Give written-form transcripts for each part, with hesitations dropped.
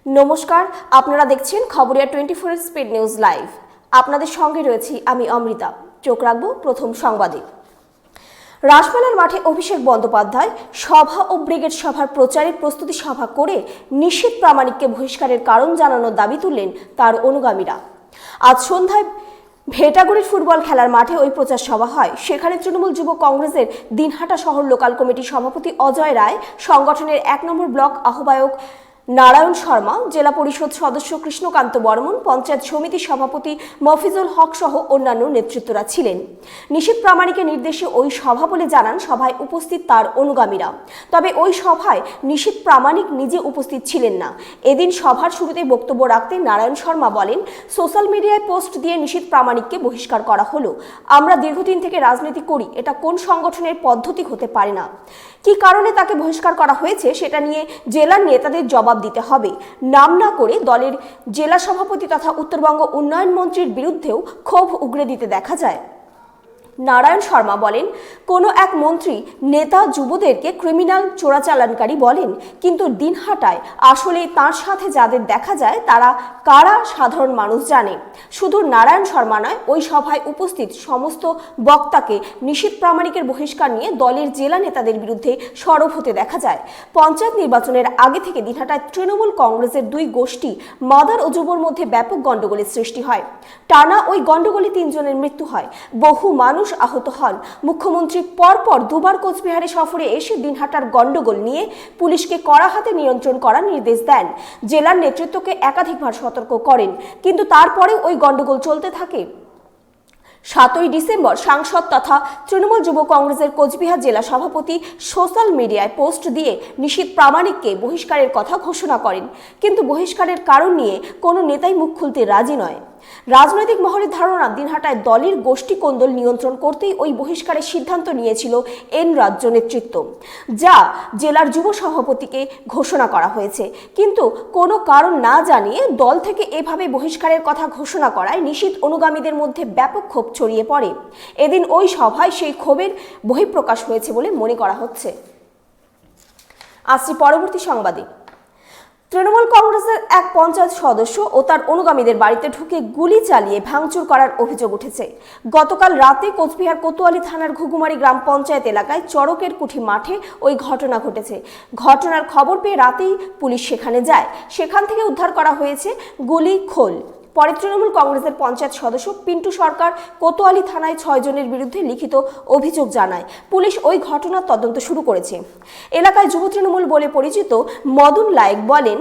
নমস্কার, আপনারা দেখছেন খবরিয়া 24 স্পিড নিউজ লাইভ। আপনাদের সঙ্গে রয়েছি আমি অমৃতা। চোখ রাখবো প্রথম সংবাদে। রাসমেলার মাঠে অভিষেক বন্দ্যোপাধ্যায় সভা ও ব্রিগেড সভার প্রচারের প্রস্তুতি সভা করে নিশীথ প্রামাণিককে বহিষ্কারের কারণ জানানোর দাবি তুললেন তার অনুগামীরা। আজ সন্ধ্যায় ভেটাগুড়ির ফুটবল খেলার মাঠে ওই প্রচার সভা হয়। সেখানে তৃণমূল যুব কংগ্রেসের দিনহাটা শহর লোকাল কমিটির সভাপতি অজয় রায়, সংগঠনের 1 নম্বর ব্লক আহ্বায়ক নারায়ণ শর্মা, জেলা পরিষদ সদস্য কৃষ্ণকান্ত বর্মন, পঞ্চায়েত সমিতির সভাপতি মফিজুল হক সহ অন্যান্য নেতৃত্বরা ছিলেন। নিশীথ প্রামাণিকের নির্দেশে ওই সভা বলে জানান সভায় উপস্থিত তার অনুগামীরা। তবে ওই সভায় নিশীথ প্রামাণিক নিজে উপস্থিত ছিলেন না। এদিন সভার শুরুতে বক্তব্য রাখতে নারায়ণ শর্মা বলেন, সোশ্যাল মিডিয়ায় পোস্ট দিয়ে নিশীথ প্রামাণিককে বহিষ্কার করা হলো। আমরা দীর্ঘদিন থেকে রাজনীতি করি, এটা কোন সংগঠনের পদ্ধতি হতে পারে না। কি কারণে তাকে বহিষ্কার করা হয়েছে সেটা নিয়ে জেলার নেতাদের জবাব দিতে হবে। নাম না করে দলের জেলা সভাপতি তথা উত্তরবঙ্গ উন্নয়ন মন্ত্রীর বিরুদ্ধেও ক্ষোভ উগরে দিতে দেখা যায়। নারায়ণ শর্মা বলেন, কোনো এক মন্ত্রী নেতা যুবদেরকে ক্রিমিনাল চোরাচালানকারী বলেন, কিন্তু দিনহাটায় আসলে তার সাথে যাদের দেখা যায় তারা কারা সাধারণ মানুষ জানে। শুধু নারায়ণ শর্মা নয়, ওই সভায় উপস্থিত সমস্ত বক্তাকে নিশীথ প্রামাণিকের বহিষ্কার নিয়ে দলের জেলা নেতাদের বিরুদ্ধে সরব হতে দেখা যায়। পঞ্চায়েত নির্বাচনের আগে থেকে দিনহাটায় তৃণমূল কংগ্রেসের দুই গোষ্ঠী মাদার ও যুবর মধ্যে ব্যাপক গণ্ডগোলের সৃষ্টি হয়। টানা ওই গণ্ডগোলে 3 জনের মৃত্যু হয়, বহু মানুষ আহত হন। মুখ্যমন্ত্রী পরপর দুবার কোচবিহারে সফরে এসে দিনহাটার গণ্ডগোল নিয়ে পুলিশকে কড়া হাতে নিয়ন্ত্রণ করার নির্দেশ দেন। জেলার নেতৃত্বকে একাধিকবার সতর্ক করেন, কিন্তু তারপরেও ওই গণ্ডগোল চলতে থাকে। 7ই ডিসেম্বর সাংসদ তথা তৃণমূল যুব কংগ্রেসের কোচবিহার জেলা সভাপতি সোশ্যাল মিডিয়ায় পোস্ট দিয়ে নিশীথ প্রামাণিককে বহিষ্কারের কথা ঘোষণা করেন, কিন্তু বহিষ্কারের কারণ নিয়ে কোনো নেতাই মুখ খুলতে রাজি নয়। রাজনৈতিক মহলের ধারণা, দিনহাটায় দলের গোষ্ঠী কোন্দল নিয়ন্ত্রণ করতেই ওই বহিষ্কারের সিদ্ধান্ত নিয়েছিল এন রাজ্য নেতৃত্ব, যা জেলার যুব সভাপতিকে ঘোষণা করা হয়েছে। কিন্তু কোনো কারণ না জানিয়ে দল থেকে এভাবে বহিষ্কারের কথা ঘোষণা করায় নিশীথ অনুগামীদের মধ্যে ব্যাপক ক্ষোভ ছড়িয়ে পড়ে। এদিন ওই সভায় সেই ক্ষোভের বহিঃপ্রকাশ হয়েছে বলে মনে করা হচ্ছে। আসছি পরবর্তী সংবাদে। তৃণমূল কংগ্রেসের এক পঞ্চায়েত সদস্য ও তার অনুগামীদের বাড়িতে ঢুকে গুলি চালিয়ে ভাঙচুর করার অভিযোগ উঠেছে। গতকাল রাতে কোচবিহার কোতোয়ালি থানার ঘুঘুমারি গ্রাম পঞ্চায়েত এলাকায় চড়কের কুঠি মাঠে ওই ঘটনা ঘটেছে। ঘটনার খবর পেয়ে রাতেই পুলিশ সেখানে যায়। সেখান থেকে উদ্ধার করা হয়েছে গুলি, খোল। পরে তৃণমূল কংগ্রেসের পঞ্চায়েত সদস্য পিন্টু সরকার কোতোয়ালি থানায় 6 জনের বিরুদ্ধে লিখিত অভিযোগ জানায়। পুলিশ ওই ঘটনার তদন্ত শুরু করেছে। এলাকায় যুব তৃণমূল বলে পরিচিত মদন লায়েক বলেন,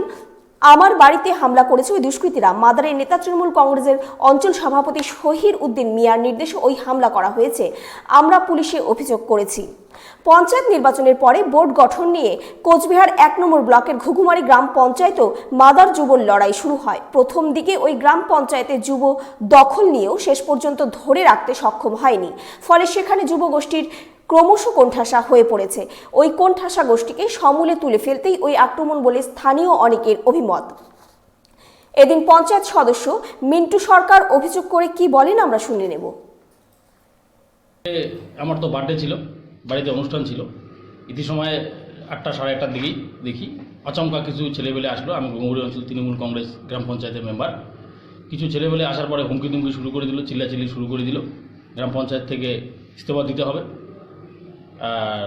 আমার বাড়িতে হামলা করেছে ওই দুষ্কৃতীরা। মাদারের নেতা তৃণমূল কংগ্রেসের অঞ্চল সভাপতি শহীর উদ্দিন মিয়ার নির্দেশে ওই হামলা করা হয়েছে। আমরা পুলিশে অভিযোগ করেছি। পঞ্চায়েত নির্বাচনের পরে বোর্ড গঠন নিয়ে কোচবিহার 1 নম্বর ব্লকের ঘুঘুমারি গ্রাম পঞ্চায়েতও মাদার যুবর লড়াই শুরু হয়। প্রথম দিকে ওই গ্রাম পঞ্চায়েতের যুব দখল নিয়েও শেষ পর্যন্ত ধরে রাখতে সক্ষম হয়নি। ফলে সেখানে যুব গোষ্ঠীর ক্রমশ কোণঠাসা হয়ে পড়েছে। ওই কোণঠাসা গোষ্ঠীকে সমূলে তুলে ফেলতেই ওই আক্রমণ বলে স্থানীয় অনেকের অভিমত। এদিন পঞ্চায়েত সদস্য মিন্টু সরকার অভিযোগ করে কি বলেন আমরা শুনে নেব। আমার তো বার্থডে ছিল, বাড়িতে অনুষ্ঠান ছিল। ইতি সময় 8টা সাড়ে 8টার দিকেই দেখি আচমকা কিছু ছেলেবেলে আসলো। আমি ঘুঙুরি অঞ্চল তৃণমূল কংগ্রেস গ্রাম পঞ্চায়েতের মেম্বার। কিছু ছেলেবেলে আসার পরে হুমকি তুমকি শুরু করে দিল, চিল্লাচিল্লি শুরু করে দিল। গ্রাম পঞ্চায়েত থেকে ইস্তফা দিতে হবে। আর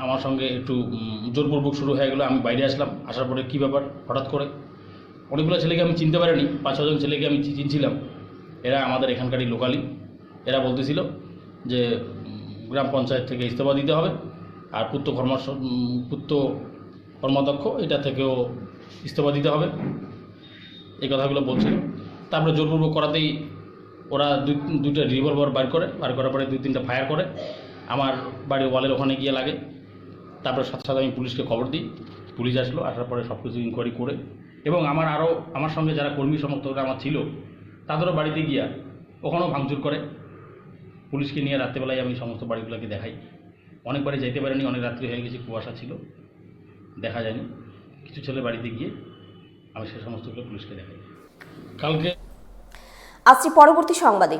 আমার সঙ্গে একটু জোরপূর্বক শুরু হয়ে গেলো। আমি বাইরে আসলাম, আসার পরে কী ব্যাপার হঠাৎ করে অনেকগুলো ছেলেকে আমি চিনতে পারিনি, 5-6 জন ছেলেকে আমি চিনছিলাম। এরা আমাদের এখানকারই লোকালি। এরা বলতেছিল যে গ্রাম পঞ্চায়েত থেকে ইস্তফা দিতে হবে, আর পূর্ত কর্মাধ্যক্ষ এটা থেকেও ইস্তফা দিতে হবে, এই কথাগুলো বলছিল। তারপরে জোরপূর্বক করাতেই ওরা দুইটা রিভলভার বার করার পরে 2-3টা ফায়ার করে আমার বাড়ির ওয়ালের ওখানে গিয়ে লাগে। তারপরে সাথে সাথে আমি পুলিশকে খবর দিই। পুলিশ আসলো, আসার পরে সব কিছু ইনকোয়ারি করে এবং আমার সঙ্গে যারা কর্মী সমর্থকরা আমার ছিল তাদেরও বাড়িতে গিয়া ওখানেও ভাঙচুর করে। পুলিশকে নিয়ে রাত্রেবেলায় আমি সমস্ত বাড়িগুলোকে দেখাই। অনেক বাড়ি যাইতে পারিনি, অনেক রাত্রি হয়ে গেছে, কুয়াশা ছিল, দেখা যায়নি। কিছু ছেলে বাড়িতে গিয়ে আমি সে সমস্তগুলো পুলিশকে দেখাই। কালকে আসছি পরবর্তী সংবাদে।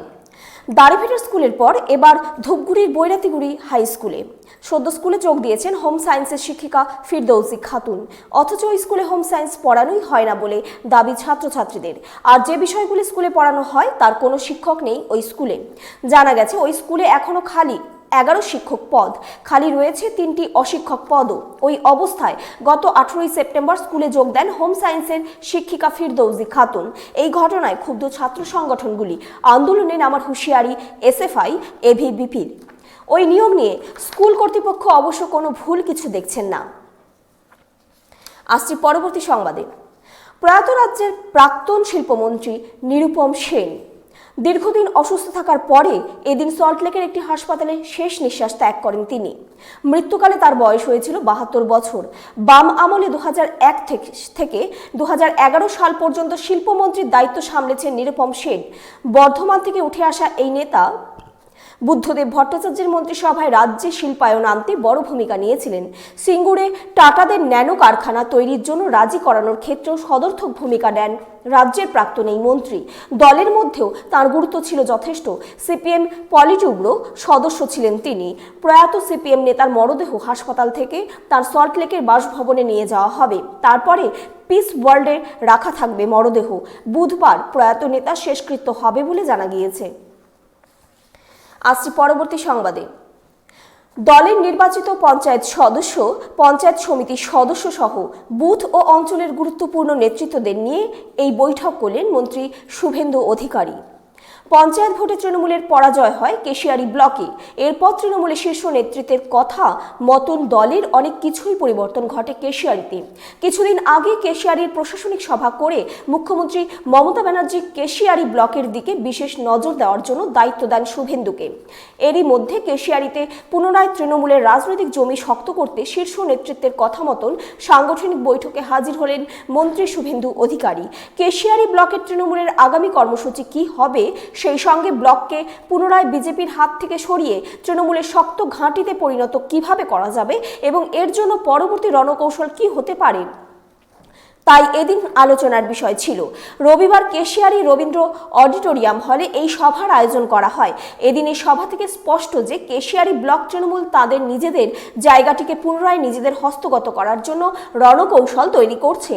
দাড়িভিটার স্কুলের পর এবার ধূপগুড়ির বৈরাতিগুড়ি হাই স্কুলে সদ্য স্কুলে যোগ দিয়েছেন হোম সায়েন্সের শিক্ষিকা ফিরদৌসি খাতুন। অথচ ওই স্কুলে হোম সায়েন্স পড়ানোই হয় না বলে দাবি ছাত্রছাত্রীদের। আর যে বিষয়গুলি স্কুলে পড়ানো হয় তার কোনো শিক্ষক নেই ওই স্কুলে। জানা গেছে ওই স্কুলে এখনো খালি 11 শিক্ষক পদ, খালি রয়েছে 3টি অশিক্ষক পদও। ওই অবস্থায় গত 18ই সেপ্টেম্বর স্কুলে যোগ দেন হোম সায়েন্সের শিক্ষিকা ফিরদৌসি খাতুন। এই ঘটনায় ক্ষুব্ধ ছাত্র সংগঠনগুলি আন্দোলনে নামার হুঁশিয়ারি এসএফআই এভিবিপির। ওই নিয়ম নিয়ে স্কুল কর্তৃপক্ষ অবশ্য কোনো ভুল কিছু দেখছেন না। আসছি পরবর্তী সংবাদে। প্রয়াত রাজ্যের প্রাক্তন শিল্পমন্ত্রী নিরুপম সেন দীর্ঘদিন অসুস্থ থাকার পরে এদিন সল্টলেকের একটি হাসপাতালে শেষ নিঃশ্বাস ত্যাগ করেন তিনি। মৃত্যুকালে তার বয়স হয়েছিল 72 বছর। বাম আমলে 2001 থেকে 2011 সাল পর্যন্ত শিল্পমন্ত্রীর দায়িত্ব সামলেছেন নিরুপম সেন। বর্ধমান থেকে উঠে আসা এই নেতা বুদ্ধদেব ভট্টাচার্যের মন্ত্রিসভায় রাজ্যে শিল্পায়ন আনতে বড় ভূমিকা নিয়েছিলেন। সিঙ্গুরে টাটাদের ন্যানো কারখানা তৈরির জন্য রাজি করানোর ক্ষেত্রেও সদর্থক ভূমিকা নেন রাজ্যের প্রাক্তন এই মন্ত্রী। দলের মধ্যেও তার গুরুত্ব ছিল যথেষ্ট। সিপিএম পলিটব্যুরো সদস্য ছিলেন তিনি। প্রয়াত সিপিএম নেতার মরদেহ হাসপাতাল থেকে তার সল্টলেকের বাসভবনে নিয়ে যাওয়া হবে। তারপরে পিস ওয়ার্ল্ডে রাখা থাকবে মরদেহ। বুধবার প্রয়াত নেতার শেষকৃত্য হবে বলে জানা গিয়েছে। আসছি পরবর্তী সংবাদে। দলের নির্বাচিত পঞ্চায়েত সদস্য, পঞ্চায়েত সমিতির সদস্য সহ বুথ ও অঞ্চলের গুরুত্বপূর্ণ নেতৃত্বদের নিয়ে এই বৈঠক করলেন মন্ত্রী শুভেন্দু অধিকারী। পঞ্চায়েত ভোটে তৃণমূলের পরাজয় হয় কেশিয়ারি ব্লকে। এরপর তৃণমূলের শীর্ষ নেতৃত্বের কথা মতন দলের অনেক কিছুই পরিবর্তন ঘটে কেশিয়ারিতে। কিছুদিন আগে কেশিয়ারির প্রশাসনিক সভা করে মুখ্যমন্ত্রী মমতা ব্যানার্জি কেশিয়ারি ব্লকের দিকে বিশেষ নজর দেওয়ার জন্য দায়িত্ব দেন শুভেন্দুকে। এরই মধ্যে কেশিয়ারিতে পুনরায় তৃণমূলের রাজনৈতিক জমি শক্ত করতে শীর্ষ নেতৃত্বের কথা মতন সাংগঠনিক বৈঠকে হাজির হলেন মন্ত্রী শুভেন্দু অধিকারী। কেশিয়ারি ব্লকের তৃণমূলের আগামী কর্মসূচি কি হবে, সেই সঙ্গে ব্লককে পুনরায় বিজেপির হাত থেকে সরিয়ে তৃণমূলের শক্ত ঘাঁটিতে পরিণত কিভাবে করা যাবে এবং এর জন্য পরবর্তী রণকৌশল কি হতে পারে, তাই এদিন আলোচনার বিষয় ছিল। রবিবার কেশিয়ারি রবীন্দ্র অডিটোরিয়াম হলে এই সভার আয়োজন করা হয়। এদিন এই সভা থেকে স্পষ্ট যে কেশিয়ারি ব্লক তৃণমূল তাদের নিজেদের জায়গাটিকে পুনরায় নিজেদের হস্তগত করার জন্য রণকৌশল তৈরি করছে।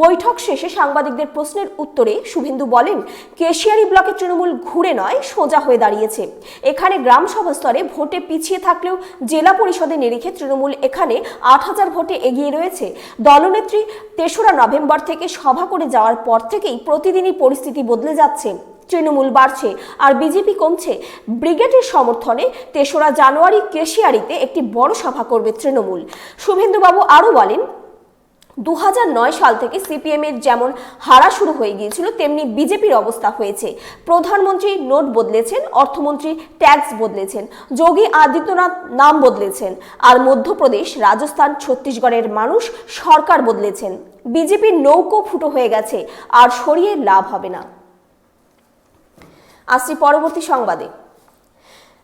বৈঠক শেষে সাংবাদিকদের প্রশ্নের উত্তরে শুভেন্দু বলেন, কেশিয়ারি ব্লকের তৃণমূল ঘুরে নয় সোজা হয়ে দাঁড়িয়েছে। এখানে গ্রাম সভা স্তরে ভোটে পিছিয়ে থাকলেও জেলা পরিষদে নিরিখে তৃণমূল এখানে 8000 ভোটে এগিয়ে রয়েছে। দলনেত্রী 3রা নভেম্বর থেকে সভা করে যাওয়ার পর থেকেই প্রতিদিনই পরিস্থিতি বদলে যাচ্ছে। তৃণমূল বাড়ছে আর বিজেপি কমছে। ব্রিগেডের সমর্থনে 3রা জানুয়ারি কেশিয়ারিতে একটি বড় সভা করবে তৃণমূল। শুভেন্দুবাবু আরও বলেন, 2009 সাল থেকে সিপিএম এর যেমন হারা শুরু হয়ে গিয়েছিল তেমনি বিজেপির অবস্থা হয়েছে। প্রধানমন্ত্রী নোট বদলেছেন, অর্থমন্ত্রী ট্যাক্স বদলেছেন, যোগী আদিত্যনাথ নাম বদলেছেন, আর মধ্যপ্রদেশ, রাজস্থান, ছত্তিশগড়ের মানুষ সরকার বদলেছেন। বিজেপির নৌকো ফুটো হয়ে গেছে, আর সরিয়ে লাভ হবে না। আসছি পরবর্তী সংবাদে।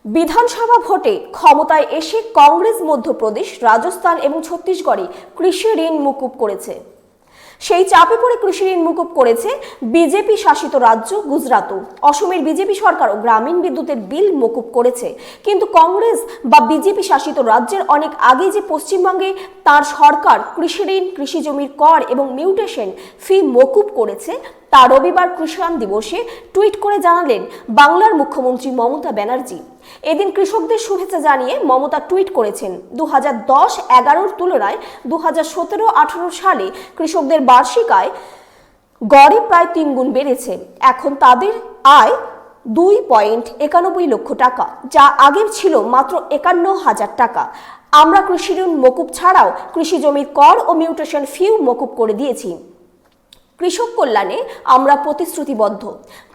বিধানসভা ভোটে ক্ষমতায় এসে কংগ্রেস মধ্যপ্রদেশ, রাজস্থান এবং ছত্তিশগড়ে কৃষি ঋণ মুকুব করেছে। সেই চাপে পড়ে কৃষি ঋণ মুকুব করেছে বিজেপি শাসিত রাজ্য গুজরাটও। অসমের বিজেপি সরকারও গ্রামীণ বিদ্যুতের বিল মকুব করেছে। কিন্তু কংগ্রেস বা বিজেপি শাসিত রাজ্যের অনেক আগে যে পশ্চিমবঙ্গে তার সরকার কৃষি ঋণ, কৃষি জমির কর এবং মিউটেশন ফি মকুব করেছে, তা রবিবার কৃষাণ দিবসে টুইট করে জানালেন বাংলার মুখ্যমন্ত্রী মমতা ব্যানার্জি। এদিন কৃষকদের শুভেচ্ছা জানিয়ে মমতা টুইট করেছেন, 2010-11 তুলনায় 2017-18 সালে কৃষকদের বার্ষিক আয় গড়ে প্রায় 3 গুণ বেড়েছে। এখন তাদের আয় 2.91 লক্ষ টাকা, যা আগে ছিল মাত্র 51,000 টাকা। আমরা কৃষি ঋণ মকুব ছাড়াও কৃষি জমির কর ও মিউটেশন ফিও মকুব করে দিয়েছি। কৃষক কল্যাণে আমরা প্রতিশ্রুতিবদ্ধ।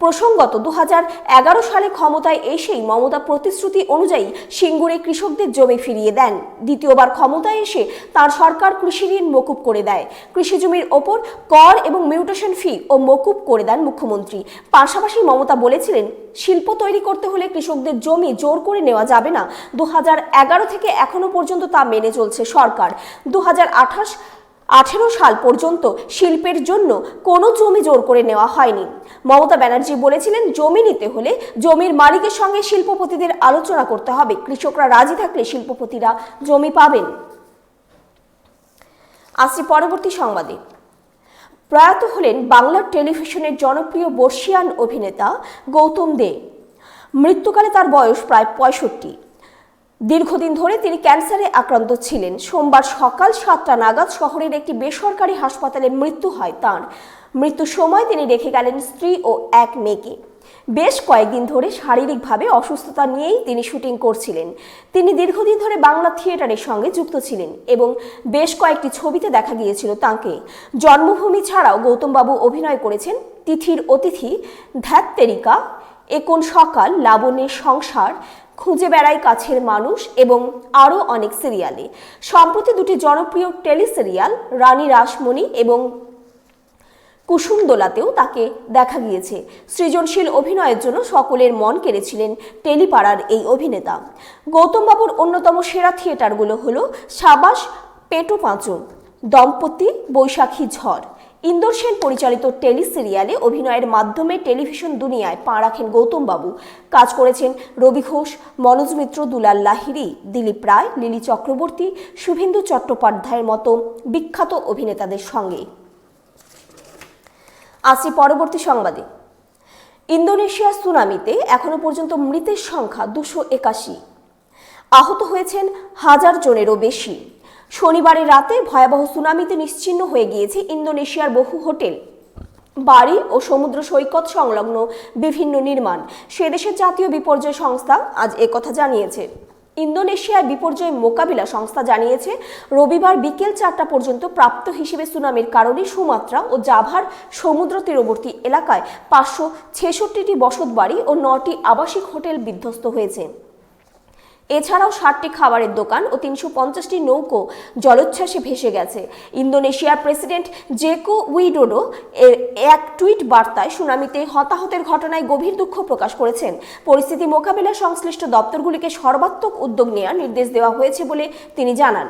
প্রসঙ্গত 2011 সালে ক্ষমতায় এসেই মমতা প্রতিশ্রুতি অনুযায়ী সিঙ্গুরে কৃষকদের জমি ফিরিয়ে দেন। দ্বিতীয়বার ক্ষমতায় এসে তার সরকার কৃষি ঋণ মকুব করে দেয়। কৃষি জমির ওপর কর এবং মিউটেশন ফি ও মকুব করে দেন মুখ্যমন্ত্রী। পাশাপাশি মমতা বলেছিলেন, শিল্প তৈরি করতে হলে কৃষকদের জমি জোর করে নেওয়া যাবে না। 2011 থেকে এখনো পর্যন্ত তা মেনে চলছে সরকার। 2018 সাল পর্যন্ত শিল্পের জন্য কোনো জমি জোর করে নেওয়া হয়নি। মমতা ব্যানার্জি বলেছিলেন, জমি নিতে হলে জমির মালিকের সঙ্গে শিল্পপতিদের আলোচনা করতে হবে, কৃষকরা রাজি থাকলে শিল্পপতিরা জমি পাবেন। আসছি পরবর্তী সংবাদে। প্রয়াত হলেন বাংলার টেলিভিশনের জনপ্রিয় বর্ষিয়ান অভিনেতা গৌতম দে। মৃত্যুকালে তার বয়স প্রায় 65। দীর্ঘদিন ধরে তিনি ক্যান্সারে আক্রান্ত ছিলেন। সোমবার সকাল 7টা নাগাদ শহরের একটি বেসরকারি হাসপাতালে মৃত্যু হয় তাঁর। মৃত্যুর সময় তিনি রেখে গেলেন স্ত্রী ও এক মেয়েকে। বেশ কয়েকদিন ধরে শারীরিকভাবে অসুস্থতা নিয়েই তিনি শুটিং করছিলেন। তিনি দীর্ঘদিন ধরে বাংলা থিয়েটারের সঙ্গে যুক্ত ছিলেন এবং বেশ কয়েকটি ছবিতে দেখা গিয়েছিল তাঁকে। জন্মভূমি ছাড়াও গৌতমবাবু অভিনয় করেছেন তিথির অতিথি, ধ্যাত তেরিকা, এ কোন সকাল, লাবণ্যের সংসার, খুঁজে বেড়ায় কাছের মানুষ এবং আরও অনেক সিরিয়ালে। সম্প্রতি দুটি জনপ্রিয় টেলি সিরিয়াল রানী রাসমণি এবং কুসুমদোলাতেও তাকে দেখা গিয়েছে। সৃজনশীল অভিনয়ের জন্য সকলের মন কেড়েছিলেন টেলিপাড়ার এই অভিনেতা। গৌতমবাবুর অন্যতম সেরা থিয়েটারগুলো হলো সাবাস, পেটো পাঁচন, দম্পতি, বৈশাখী ঝড়। ইন্দর সেন পরিচালিত টেলি সিরিয়ালে অভিনয়ের মাধ্যমে টেলিভিশন দুনিয়ায় পা রাখেন গৌতমবাবু। কাজ করেছেন রবি ঘোষ, মনোজ মিত্র, দুলাল লাহিড়ী, দিলীপ রায়, লিলি চক্রবর্তী, শুভেন্দু চট্টোপাধ্যায়ের মতো বিখ্যাত অভিনেতাদের সঙ্গে। আসি পরবর্তী সংবাদে। ইন্দোনেশিয়ার সুনামিতে এখনো পর্যন্ত মৃতের সংখ্যা 281। আহত হয়েছেন 1000 জনেরও বেশি। শনিবারের রাতে ভয়াবহ সুনামিতে নিশ্চিহ্ন হয়ে গিয়েছে ইন্দোনেশিয়ার বহু হোটেল, বাড়ি ও সমুদ্র সৈকত সংলগ্ন বিভিন্ন নির্মাণ। সে দেশের জাতীয় বিপর্যয় সংস্থা আজ একথা জানিয়েছে। ইন্দোনেশিয়ার বিপর্যয় মোকাবিলা সংস্থা জানিয়েছে, রবিবার বিকেল 4টা পর্যন্ত প্রাপ্ত হিসেবে সুনামির কারণে সুমাত্রা ও জাভার সমুদ্র তীরবর্তী এলাকায় 566টি বসতবাড়ি ও 9টি আবাসিক হোটেল বিধ্বস্ত হয়েছে। এছাড়াও 60টি খাবারের দোকান ও 350টি নৌকো জলোচ্ছ্বাসে ভেসে গেছে। ইন্দোনেশিয়ার প্রেসিডেন্ট জেকো উইডোডো এক টুইট বার্তায় সুনামিতে হতাহতের ঘটনায় গভীর দুঃখ প্রকাশ করেছেন। পরিস্থিতি মোকাবিলায় সংশ্লিষ্ট দপ্তরগুলিকে সর্বাত্মক উদ্যোগ নেওয়ার নির্দেশ দেওয়া হয়েছে বলে তিনি জানান।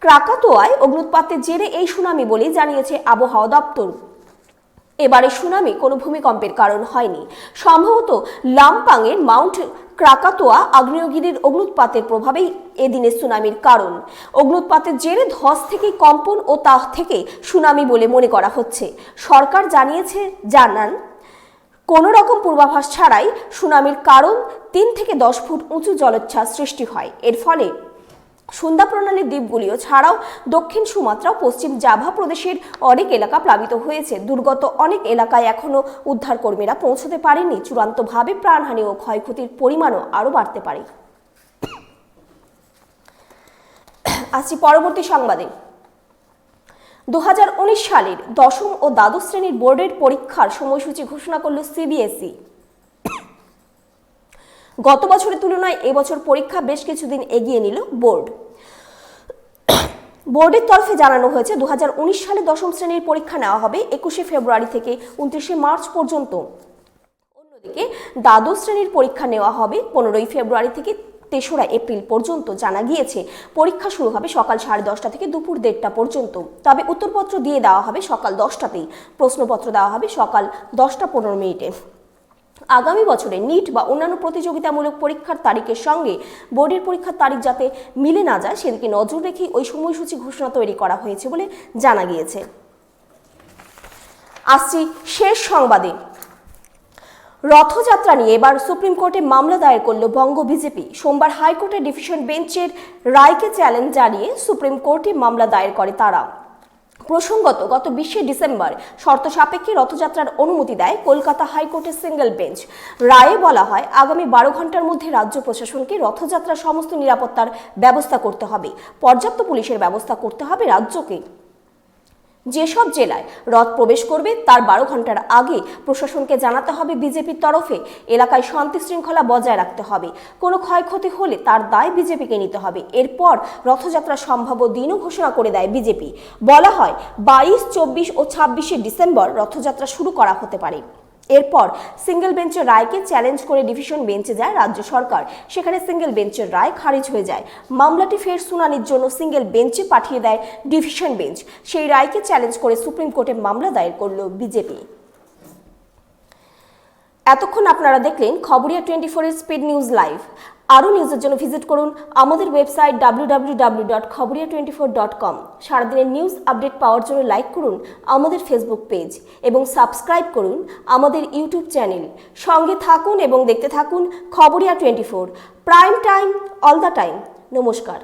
ক্রাকাতোয়ায় অগ্নুৎপাতের জেরে এই সুনামি বলে জানিয়েছে আবহাওয়া দপ্তর। এবারে সুনামি কোনো ভূমিকম্পের কারণ হয়নি। সম্ভবত লামপাংয়ের মাউন্ট ক্রাকাতোয়া আগ্নেয়গিরির অগ্নুৎপাতের প্রভাবেই এদিনের সুনামির কারণ। অগ্নুৎপাতের জেরে ধস থেকে কম্পন ও তা থেকে সুনামি বলে মনে করা হচ্ছে। সরকার জানান কোনো রকম পূর্বাভাস ছাড়াই সুনামির কারণ 3 থেকে 10 ফুট উঁচু জলোচ্ছ্বাস সৃষ্টি হয়। এর ফলে সুন্দা প্রণালীর দ্বীপগুলিও ছাড়াও দক্ষিণ সুমাত্রা ও পশ্চিম জাভা প্রদেশের অনেক এলাকা প্লাবিত হয়েছে। দুর্গত অনেক এলাকায় এখনও উদ্ধারকর্মীরা পৌঁছতে পারেননি। চূড়ান্তভাবে প্রাণহানি ও ক্ষয়ক্ষতির পরিমাণও আরও বাড়তে পারে। আসছি পরবর্তী সংবাদে। 2019 সালের দশম ও দ্বাদশ শ্রেণীর বোর্ডের পরীক্ষার সময়সূচি ঘোষণা করল সিবিএসই। গত বছরের তুলনায় এবছর পরীক্ষা বেশ কিছুদিন এগিয়ে নিল বোর্ড। বোর্ডের তরফে জানানো হয়েছে 2019 সালে দশম শ্রেণীর পরীক্ষা নেওয়া হবে 21শে ফেব্রুয়ারি থেকে 29শে মার্চ পর্যন্ত। অন্যদিকে দ্বাদশ শ্রেণীর পরীক্ষা নেওয়া হবে 15ই ফেব্রুয়ারি থেকে 3রা এপ্রিল পর্যন্ত। জানা গিয়েছে পরীক্ষা শুরু হবে সকাল 10:30 থেকে দুপুর 1:30 পর্যন্ত। তবে উত্তরপত্র দিয়ে দেওয়া হবে সকাল 10টাতেই, প্রশ্নপত্র দেওয়া হবে সকাল 10:15। আগামী বছরে নিট বা অন্যান্য প্রতিযোগিতামূলক পরীক্ষার তারিখের সঙ্গে বোর্ডের পরীক্ষার তারিখ যাতে মিলে না যায় সেদিকে নজর রেখেই ওই সময়সূচি ঘোষণা তৈরি করা হয়েছে বলে জানা গিয়েছে। আসছি শেষ সংবাদে। রথযাত্রা নিয়ে এবার সুপ্রিম কোর্টে মামলা দায়ের করল বঙ্গ বিজেপি। সোমবার হাইকোর্টের ডিভিশন বেঞ্চের রায়কে চ্যালেঞ্জ জানিয়ে সুপ্রিম কোর্টে মামলা দায়ের করে তারা। প্রসঙ্গত, গত 20শে ডিসেম্বর শর্ত সাপেক্ষে রথযাত্রার অনুমতি দেয় কলকাতা হাইকোর্টের সিঙ্গেল বেঞ্চ। রায়ে বলা হয়, আগামী 12 ঘন্টার মধ্যে রাজ্য প্রশাসনকে রথযাত্রার সমস্ত নিরাপত্তার ব্যবস্থা করতে হবে। পর্যাপ্ত পুলিশের ব্যবস্থা করতে হবে রাজ্যকে। যেসব জেলায় রথ প্রবেশ করবে তার 12 ঘন্টার আগে প্রশাসনকে জানাতে হবে বিজেপির তরফে। এলাকায় শান্তি শৃঙ্খলা বজায় রাখতে হবে। কোনো ক্ষয়ক্ষতি হলে তার দায় বিজেপিকে নিতে হবে। এরপর রথযাত্রার সম্ভাব্য দিনও ঘোষণা করে দেয় বিজেপি। বলা হয় 22, 24 ও 26শে ডিসেম্বর রথযাত্রা শুরু করা হতে পারে। এরপর সিঙ্গেল বেঞ্চের রায়কে চ্যালেঞ্জ করে ডিভিশন বেঞ্চে যায় রাজ্য সরকার। সেখানে সিঙ্গেল বেঞ্চের রায় খারিজ হয়ে যায়। মামলাটি ফের শুনানির জন্য সিঙ্গেল বেঞ্চে পাঠিয়ে দেয় ডিভিশন বেঞ্চ। সেই রায়কে চ্যালেঞ্জ করে সুপ্রিম কোর্টে মামলা দায়ের করল বিজেপি। এতক্ষণ আপনারা দেখলেন খবরিয়া 24 এর স্পিড নিউজ লাইভ। আরও নিউজের জন্য ভিজিট করুন আমাদের ওয়েবসাইট www.খবরিয়া24.com। সারাদিনের নিউজ আপডেট পাওয়ার জন্য লাইক করুন আমাদের ফেসবুক পেজ এবং সাবস্ক্রাইব করুন আমাদের ইউটিউব চ্যানেল। সঙ্গে থাকুন এবং দেখতে থাকুন Khabariya 24, prime time, all the time. নমস্কার।